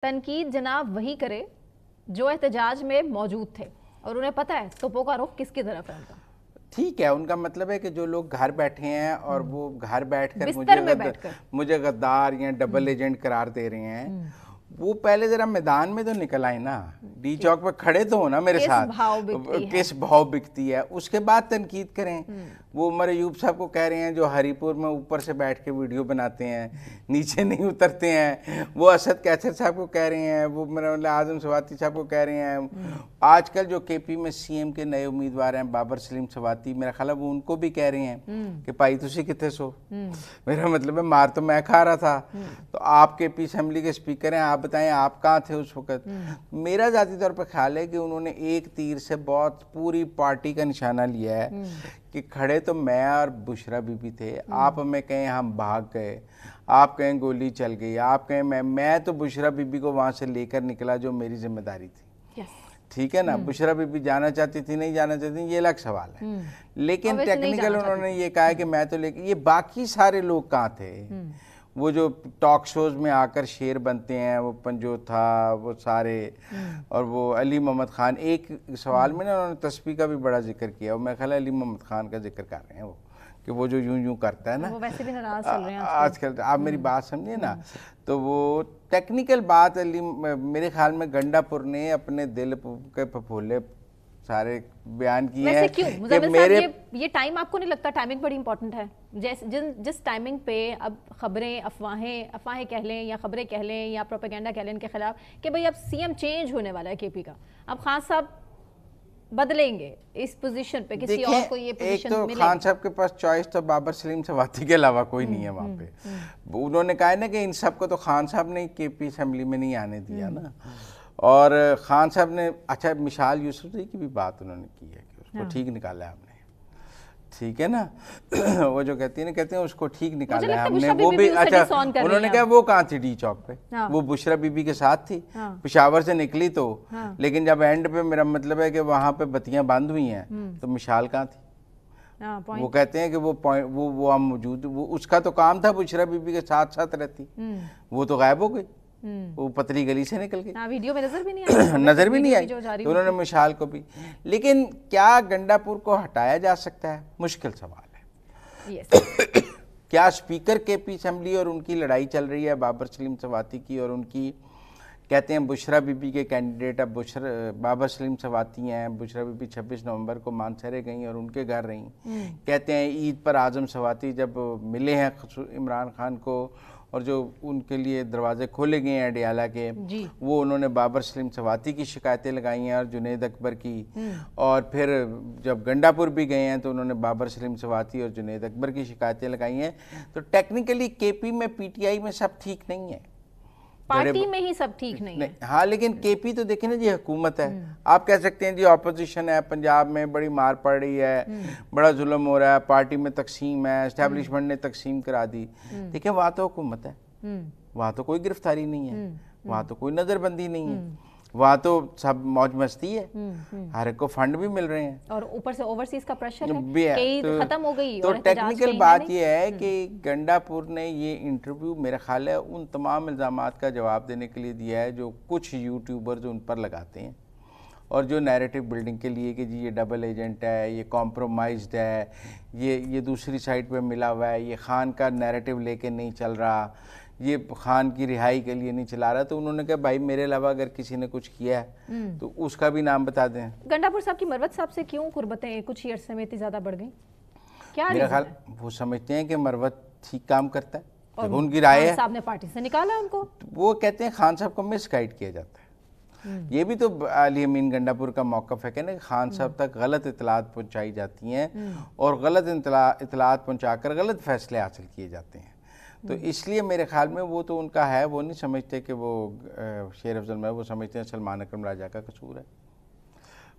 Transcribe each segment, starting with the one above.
تنقید جناب وہی کرے جو احتجاج میں موجود تھے اور انہیں پتہ ہے توپوں کا رخ کس کی طرف ہے ان کا. ٹھیک ہے, ان کا مطلب ہے کہ جو لوگ گھر بیٹھے ہیں اور وہ گھر بیٹھ کر مجھے غدار یا ڈبل ایجنٹ قرار دے رہے ہیں, وہ پہلے ذرا میدان میں تو نکل آئے نا, ڈی چوک پہ کھڑے تو ہونا میرے ساتھ, کس بھاؤ بکتی ہے, اس کے بعد تنقید کریں. وہ عمر ایوب صاحب کو کہہ رہے ہیں جو ہری پور میں اوپر سے بیٹھ کے ویڈیو بناتے ہیں, نیچے نہیں اترتے ہیں. وہ اسد کیسر صاحب کو کہہ رہے ہیں, وہ میرا اعظم سواتی صاحب کو کہہ رہے ہیں. آج کل جو کے پی میں سی ایم کے نئے امیدوار ہیں بابر سلیم سواتی, میرا خیال ہے وہ ان کو بھی کہہ رہے ہیں کہ بھائی تسی کتنے سو, میرا مطلب ہے مار تو میں کھا رہا تھا, تو آپ کے پی اسمبلی کے اسپیکر ہیں, آپ بتائیں آپ کہاں تھے اس وقت. میرا ذاتی طور پر خیال ہے کہ انہوں نے ایک تیر سے بہت پوری پارٹی کا نشانہ لیا ہے کہ کھڑے تو میں اور بشرا بی بی تھے, آپ ہمیں کہیں ہم بھاگ گئے, آپ کہیں گولی چل گئی, آپ کہیں میں تو بشرا بی بی کو وہاں سے لے کر نکلا جو میری ذمہ داری تھی. ٹھیک ہے نا, بشرا بی بی جانا چاہتی تھی نہیں جانا چاہتی یہ الگ سوال ہے, لیکن ٹیکنیکل انہوں نے یہ کہا ہے کہ میں تو لے کے, یہ باقی سارے لوگ کہاں تھے, وہ جو ٹاک شوز میں آ کر شیر بنتے ہیں, وہ پنجو تھا, وہ سارے, اور وہ علی محمد خان. ایک سوال میں نا انہوں نے تسبیح کا بھی بڑا ذکر کیا, اور میں خیال ہے علی محمد خان کا ذکر کر رہے ہیں وہ, کہ وہ جو یوں کرتا ہے نا, وہ ویسے بھی ناراض چل رہے ہیں آج کل. آپ میری بات سمجھے نا, تو وہ ٹیکنیکل بات میرے خیال میں گنڈا پور نے اپنے دل کے پھپھولے سارے بیان کیے ہیں. کہ میرے یہ ٹائم آپ کو نہیں لگتا ٹائمنگ بڑی امپورٹنٹ ہے, جس ٹائمنگ پہ اب خبریں افواہیں کہہ لیں یا خبریں کہہ لیں یا پروپیگنڈا کہہ لیں ان کے خلاف کہ بھئی اب سی ایم چینج ہونے والا ہے کے پی کا, اب خان صاحب بدلیں گے اس پوزیشن پہ, کسی اور کو یہ پوزیشن ملے. ایک تو خان صاحب کے پاس چوائس تو بابر سلیم سواتی کے علاوہ کوئی نہیں ہے وہاں پہ. انہوں نے کہا ہے نا کہ ان سب کو تو خان صاحب نے کے پی اسمبلی میں نہیں آنے دیا نا, اور خان صاحب نے اچھا مشال یوسفزئی کی بھی بات انہوں نے کی ہے کہ اس کو ٹھیک نکالا ہے ہم نے, ٹھیک ہے نا, وہ جو کہتی ہیں اس کو ٹھیک نکالا ہے ہم نے. وہ بھی اچھا انہوں نے کہا وہ کہاں تھی ڈی چوک پہ, وہ بشرا بی بی کے ساتھ تھی, پشاور سے نکلی تو, لیکن جب اینڈ پہ میرا مطلب ہے کہ وہاں پہ بتیاں بند ہوئی ہیں تو مشال کہاں تھی. وہ کہتے ہیں کہ وہ ہم موجود, وہ اس کا تو کام تھا بشرا بی بی کے ساتھ ساتھ رہتی, وہ تو غائب ہو گئی, وہ پتلی گلی سے نکل گئی, ویڈیو میں نظر بھی نہیں آئی, تو انہوں نے مشال کو بھی. لیکن کیا گنڈا پور کو ہٹایا جا سکتا ہے, مشکل سوال ہے. کیا اسپیکر کے پی اسمبلی اور ان کی لڑائی چل رہی ہے بابر سلیم سواتی کی, اور ان کی کہتے ہیں بشرا بی بی کے کینڈیڈیٹ اب بابر سلیم سواتی ہیں. بشرا بی بی 26 نومبر کو مانسہرے گئیں اور ان کے گھر رہیں. کہتے ہیں عید پر اعظم سواتی جب ملے ہیں عمران خان کو اور جو ان کے لیے دروازے کھولے گئے ہیں اڈیالہ کے, وہ انہوں نے بابر سلیم سواتی کی شکایتیں لگائی ہیں اور جنید اکبر کی, اور پھر جب گنڈا پور بھی گئے ہیں تو انہوں نے بابر سلیم سواتی اور جنید اکبر کی شکایتیں لگائی ہیں. تو ٹیکنیکلی کے پی میں پی ٹی آئی میں سب ٹھیک نہیں ہے, پارٹی میں ہی سب ٹھیک نہیں ہے. ہاں, لیکن کے پی تو دیکھیں نا جی حکومت ہے, آپ کہہ سکتے ہیں جی اپوزیشن ہے, پنجاب میں بڑی مار پڑ رہی ہے, بڑا ظلم ہو رہا ہے, پارٹی میں تقسیم ہے, اسٹیبلشمنٹ نے تقسیم کرا دی. دیکھیں وہاں تو حکومت ہے, وہاں تو کوئی گرفتاری نہیں ہے, وہاں تو کوئی نظر بندی نہیں ہے, وہاں تو سب موج مستی ہے, ہر ایک کو فنڈ بھی مل رہے ہیں, اور اوپر سے اوورسیز کا پریشر ہے کہ ختم ہو گئی. تو ٹیکنیکل بات یہ ہے کہ گنڈا پور نے یہ انٹرویو میرا خیال ہے ان تمام الزامات کا جواب دینے کے لیے دیا ہے جو کچھ یوٹیوبرز ان پر لگاتے ہیں, اور جو نیریٹو بلڈنگ کے لیے کہ جی یہ ڈبل ایجنٹ ہے, یہ کمپرومائزڈ ہے, یہ دوسری سائڈ پہ ملا ہوا ہے, یہ خان کا نیریٹو لے کے نہیں چل رہا, یہ خان کی رہائی کے لیے نہیں چلا رہا. تو انہوں نے کہا بھائی میرے علاوہ اگر کسی نے کچھ کیا ہے تو اس کا بھی نام بتا دیں. گنڈا پور صاحب کی مروت صاحب سے کیوں قربتیں کچھ ہی عرصے میں اتنی زیادہ بڑھ گئیں؟ کیا میرا خیال وہ سمجھتے ہیں کہ مروت ٹھیک کام کرتا ہے, ان کی رائے ہے, خان صاحب نے پارٹی سے نکالا ان کو. وہ کہتے ہیں خان صاحب کو مس گائیڈ کیا جاتا ہے. یہ بھی تو علی امین گنڈا پور کا موقف ہے کہ خان صاحب تک غلط اطلاعات پہنچائی جاتی ہیں اور غلط اطلاعات پہنچا کر غلط فیصلے حاصل کیے جاتے ہیں. تو اس لیے میرے خیال میں وہ تو ان کا ہے, وہ نہیں سمجھتے کہ وہ شیر افضل میں, وہ سمجھتے ہیں سلمان اکرم راجہ کا قصور ہے.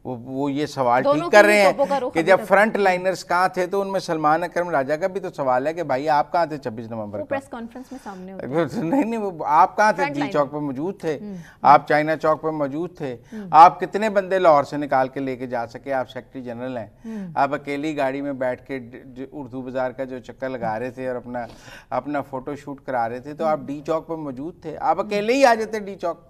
وہ یہ سوال ٹھیک کر رہے ہیں کہ جب فرنٹ لائنرز کہاں تھے تو ان میں سلمان اکرم راجہ کا بھی تو سوال ہے کہ بھائی آپ کہاں تھے 26 نومبر کو, پریس کانفرنس میں سامنے ہوتے نہیں وہ آپ کہاں تھے, ڈی چوک پہ موجود تھے, آپ چائنا چوک پہ موجود تھے, آپ کتنے بندے لاہور سے نکال کے لے کے جا سکے, آپ سیکرٹری جنرل ہیں, آپ اکیلی گاڑی میں بیٹھ کے اردو بازار کا جو چکر لگا رہے تھے اور اپنا فوٹو شوٹ کرا رہے تھے, تو آپ ڈی چوک پہ موجود تھے, آپ اکیلے ہی آ جاتے ڈی چوک.